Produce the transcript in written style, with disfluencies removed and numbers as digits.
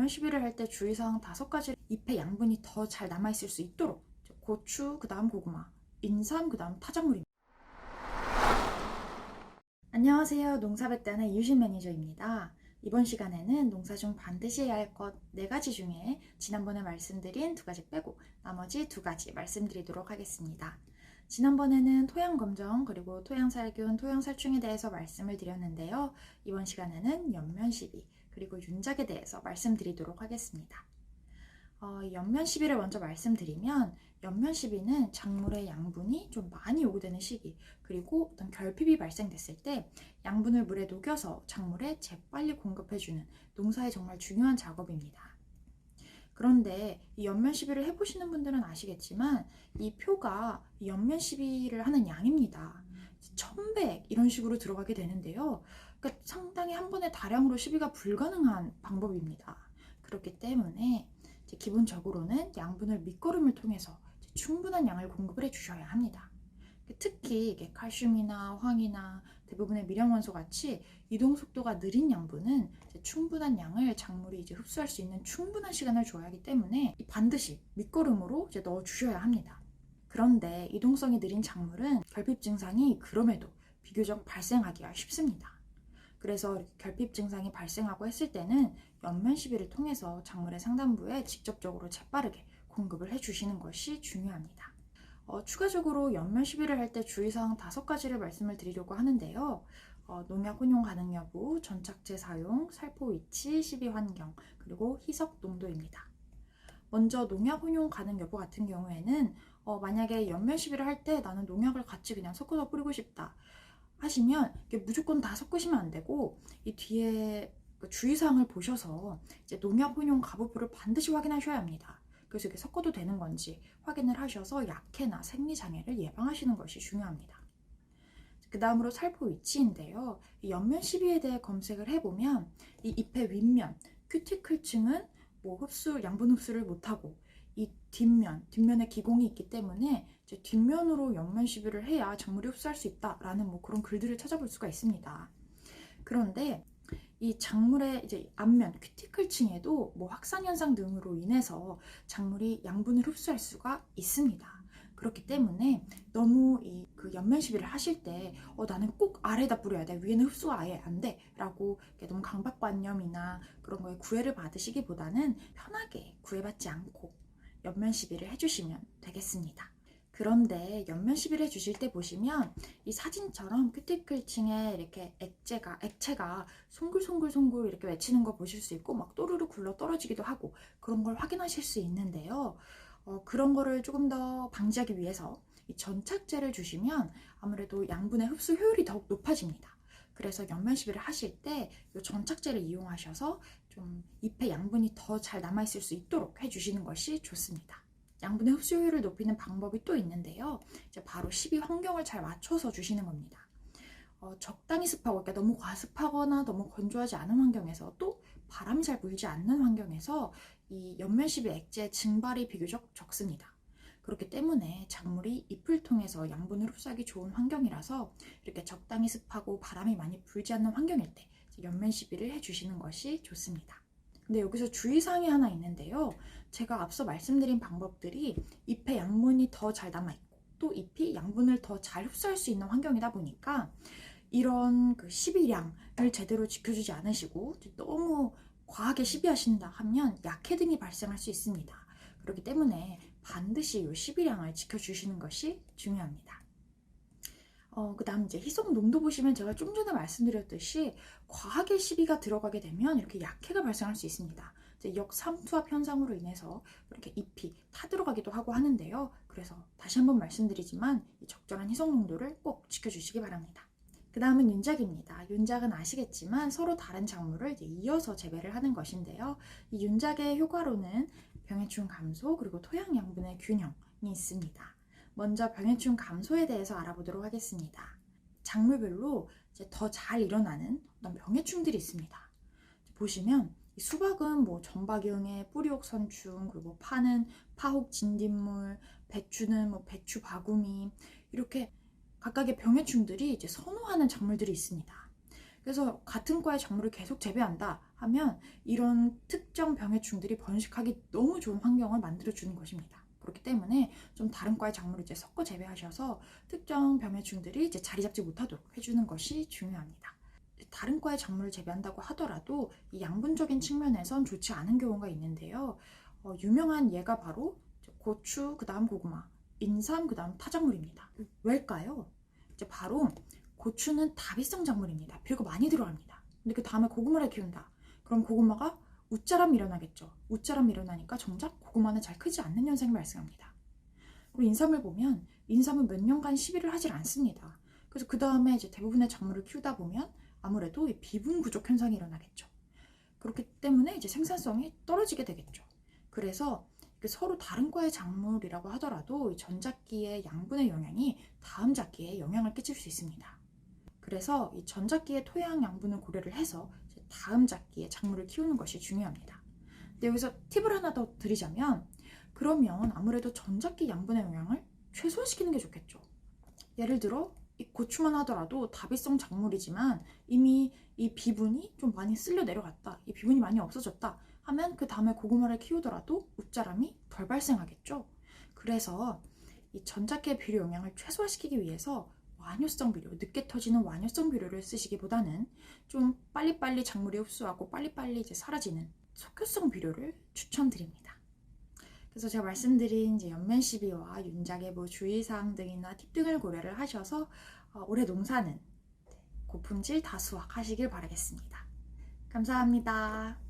연면 시비를 할 때 주의사항 5가지. 잎의 양분이 더 잘 남아있을 수 있도록 고추, 그 다음 고구마, 인삼, 그 다음 타작물입니다. 안녕하세요. 농사백단의 유신 매니저입니다. 이번 시간에는 농사 중 반드시 해야 할 것 4가지 중에 지난번에 말씀드린 2가지 빼고 나머지 2가지 말씀드리도록 하겠습니다. 지난번에는 토양 검정 그리고 토양 살균, 토양 살충에 대해서 말씀을 드렸는데요. 이번 시간에는 연면 시비 그리고 윤작에 대해서 말씀드리도록 하겠습니다. 연면 시비를 먼저 말씀드리면 연면 시비는 작물의 양분이 좀 많이 요구되는 시기, 그리고 어떤 결핍이 발생됐을 때 양분을 물에 녹여서 작물에 재빨리 공급해주는 농사에 정말 중요한 작업입니다. 그런데 이 연면 시비를 해보시는 분들은 아시겠지만 이 표가 연면 시비를 하는 양입니다. 1000배 이런 식으로 들어가게 되는데요. 그러니까 상당히 한 번에 다량으로 시비가 불가능한 방법입니다. 그렇기 때문에 기본적으로는 양분을 밑거름을 통해서 충분한 양을 공급을 해주셔야 합니다. 특히 이게 칼슘이나 황이나 대부분의 미량원소 같이 이동 속도가 느린 양분은 충분한 양을 작물이 흡수할 수 있는 충분한 시간을 줘야 하기 때문에 반드시 밑거름으로 넣어 주셔야 합니다. 그런데 이동성이 느린 작물은 결핍 증상이 그럼에도 비교적 발생하기가 쉽습니다. 그래서 결핍 증상이 발생하고 했을 때는 연면 시비를 통해서 작물의 상단부에 직접적으로 재빠르게 공급을 해주시는 것이 중요합니다. 추가적으로 연면 시비를 할 때 주의사항 5가지를 말씀을 드리려고 하는데요. 농약 혼용 가능 여부, 전착제 사용, 살포 위치, 시비 환경, 그리고 희석 농도입니다. 먼저 농약 혼용 가능 여부 같은 경우에는 만약에 연면 시비를 할 때 나는 농약을 같이 그냥 섞어서 뿌리고 싶다 하시면 무조건 다 섞으시면 안 되고 이 뒤에 주의사항을 보셔서 농약 혼용 가부표를 반드시 확인하셔야 합니다. 그래서 이렇게 섞어도 되는 건지 확인을 하셔서 약해나 생리장애를 예방하시는 것이 중요합니다. 그 다음으로 살포 위치인데요. 이 연면 시비에 대해 검색을 해보면 이 잎의 윗면, 큐티클층은 양분 흡수를 못하고 이 뒷면에 기공이 있기 때문에 뒷면으로 연면 시비를 해야 작물이 흡수할 수 있다라는 그런 글들을 찾아볼 수가 있습니다. 그런데 이 작물의 앞면 큐티클층에도 확산 현상 등으로 인해서 작물이 양분을 흡수할 수가 있습니다. 그렇기 때문에 너무 그 연면 시비를 하실 때 나는 꼭 아래에다 뿌려야 돼, 위에는 흡수가 아예 안 돼 라고 너무 강박관념이나 그런 거에 구애를 받으시기보다는 편하게 구애받지 않고 연면 시비를 해주시면 되겠습니다. 그런데 연면 시비를 해주실 때 보시면 이 사진처럼 큐티클층에 이렇게 액체가 송글송글 이렇게 맺히는 거 보실 수 있고 또르르 굴러 떨어지기도 하고 그런 걸 확인하실 수 있는데요. 그런 거를 조금 더 방지하기 위해서 이 전착제를 주시면 아무래도 양분의 흡수 효율이 더욱 높아집니다. 그래서 연면 시비를 하실 때 이 전착제를 이용하셔서 좀 잎의 양분이 더 잘 남아있을 수 있도록 해주시는 것이 좋습니다. 양분의 흡수 효율을 높이는 방법이 또 있는데요. 바로 시비 환경을 잘 맞춰서 주시는 겁니다. 적당히 습하고 그러니까 너무 과습하거나 너무 건조하지 않은 환경에서 또 바람이 잘 불지 않는 환경에서 이 연면 시비 액체의 증발이 비교적 적습니다. 그렇기 때문에 작물이 잎을 통해서 양분을 흡수하기 좋은 환경이라서 이렇게 적당히 습하고 바람이 많이 불지 않는 환경일 때 연면 시비를 해주시는 것이 좋습니다. 근데 여기서 주의사항이 하나 있는데요. 제가 앞서 말씀드린 방법들이 잎의 양분이 더 잘 남아있고 또 잎이 양분을 더 잘 흡수할 수 있는 환경이다 보니까 이런 시비량을 제대로 지켜주지 않으시고 너무 과하게 시비하신다 하면 약해 등이 발생할 수 있습니다. 그렇기 때문에 반드시 이 시비량을 지켜주시는 것이 중요합니다. 그 다음 희석 농도 보시면 제가 좀 전에 말씀드렸듯이 과하게 시비가 들어가게 되면 이렇게 약해가 발생할 수 있습니다. 역삼투압 현상으로 인해서 이렇게 잎이 타들어가기도 하고 하는데요. 그래서 다시 한번 말씀드리지만 이 적절한 희석 농도를 꼭 지켜주시기 바랍니다. 그 다음은 윤작입니다. 윤작은 아시겠지만 서로 다른 작물을 이어서 재배를 하는 것인데요. 이 윤작의 효과로는 병해충 감소 그리고 토양 양분의 균형이 있습니다. 먼저 병해충 감소에 대해서 알아보도록 하겠습니다. 작물별로 더 잘 일어나는 어떤 병해충들이 있습니다. 보시면 수박은 전박이응의 뿌리옥 선충, 그리고 파는 파혹 진딧물, 배추는 배추 바구미, 이렇게 각각의 병해충들이 선호하는 작물들이 있습니다. 그래서 같은 과의 작물을 계속 재배한다 하면 이런 특정 병해충들이 번식하기 너무 좋은 환경을 만들어주는 것입니다. 그렇기 때문에 좀 다른 과의 작물을 이제 섞어 재배하셔서 특정 병해충들이 이제 자리 잡지 못하도록 해주는 것이 중요합니다. 다른 과의 작물을 재배한다고 하더라도 이 양분적인 측면에선 좋지 않은 경우가 있는데요. 유명한 예가 바로 고추, 그 다음 고구마, 인삼, 그 다음 타작물입니다. 왜일까요? 이제 바로 고추는 다비성 작물입니다. 비료가 많이 들어갑니다. 근데 그 다음에 고구마를 키운다. 그럼 고구마가 웃자람이 일어나겠죠. 웃자람이 일어나니까 정작 고구마는 잘 크지 않는 현상이 발생합니다. 그리고 인삼을 보면 인삼은 몇 년간 시비를 하질 않습니다. 그래서 그 다음에 이제 대부분의 작물을 키우다 보면 아무래도 이 비분 부족 현상이 일어나겠죠. 그렇기 때문에 이제 생산성이 떨어지게 되겠죠. 그래서 서로 다른 과의 작물이라고 하더라도 전작기의 양분의 영향이 다음 작기에 영향을 끼칠 수 있습니다. 그래서 이 전작기의 토양 양분을 고려를 해서 다음 작기의 작물을 키우는 것이 중요합니다. 근데 여기서 팁을 하나 더 드리자면, 그러면 아무래도 전작기 양분의 영향을 최소화시키는 게 좋겠죠. 예를 들어 이 고추만 하더라도 다비성 작물이지만 이미 이 비분이 좀 많이 쓸려 내려갔다, 이 비분이 많이 없어졌다 하면 그 다음에 고구마를 키우더라도 웃자람이 덜 발생하겠죠. 그래서 이 전작기의 비료 영향을 최소화시키기 위해서 완효성 비료, 늦게 터지는 완효성 비료를 쓰시기보다는 좀 빨리빨리 작물이 흡수하고 빨리빨리 이제 사라지는 속효성 비료를 추천드립니다. 그래서 제가 말씀드린 이제 연면 시비와 윤작의 뭐 주의사항 등이나 팁 등을 고려를 하셔서 올해 농사는 고품질 다수확하시길 바라겠습니다. 감사합니다.